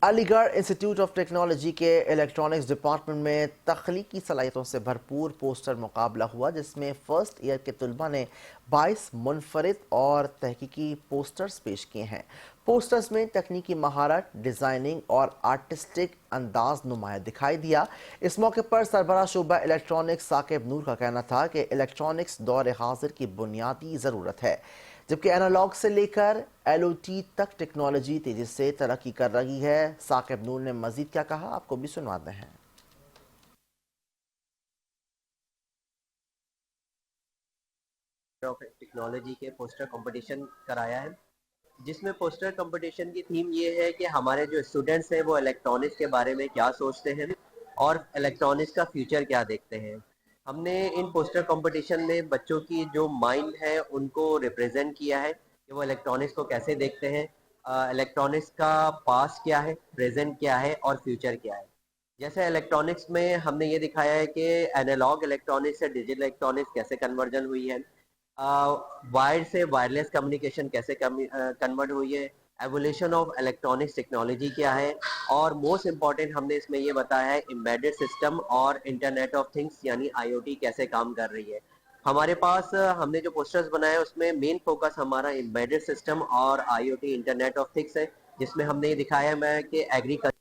Aligarh institute of technology के electronics department में तख्लीकी सलाहियतों से भरपूर पोस्टर मुकाबला हुआ, जिसमें फ़र्स्ट ईयर के तलबा ने 22 मुनफरिद और तहकीकी पोस्टर्स पेश किए हैं। पोस्टर्स में तकनीकी महारत, डिज़ाइनिंग और आर्टिस्टिक अंदाज नुमाया दिखाई दिया। इस मौके पर सरबराह शोबा इलेक्ट्रॉनिक्स साकिब नूर का कहना था कि इलेक्ट्रॉनिक्स दौर हाजिर की बुनियादी ज़रूरत है, जबकि एनालॉग से लेकर एलओटी तक टेक्नोलॉजी तेजी से तरक्की कर रही है। साकिब नूर ने मजीद क्या कहा, आपको भी सुनवाते हैं। ऑफ टेक्नोलॉजी के पोस्टर कंपटीशन कराया है, जिसमें पोस्टर कंपटीशन की थीम ये है कि हमारे जो स्टूडेंट्स हैं वो इलेक्ट्रॉनिक्स के बारे में क्या सोचते हैं और इलेक्ट्रॉनिक्स का फ्यूचर क्या देखते हैं। हमने इन पोस्टर कंपटीशन में बच्चों की जो माइंड है उनको रिप्रेजेंट किया है कि वो इलेक्ट्रॉनिक्स को कैसे देखते हैं, इलेक्ट्रॉनिक्स का पास्ट क्या है, प्रेजेंट क्या है और फ्यूचर क्या है। जैसे इलेक्ट्रॉनिक्स में हमने ये दिखाया है कि एनालॉग इलेक्ट्रॉनिक्स से डिजिटल इलेक्ट्रॉनिक्स कैसे कन्वर्जन हुई है, वायर्ड से वायरलेस कम्युनिकेशन कैसे कन्वर्ट हुई है, एवोल्यूशन ऑफ इलेक्ट्रॉनिक्स टेक्नोलॉजी क्या है, और मोस्ट इम्पॉर्टेंट हमने इसमें ये बताया है एम्बेडेड सिस्टम और इंटरनेट ऑफ थिंग्स यानी आईओटी कैसे काम कर रही है। हमारे पास हमने जो पोस्टर्स बनाए उसमें मेन फोकस हमारा एम्बेडेड सिस्टम और आईओटी इंटरनेट ऑफ थिंग्स है, जिसमें हमने ये दिखाया है कि एग्रीकल्चर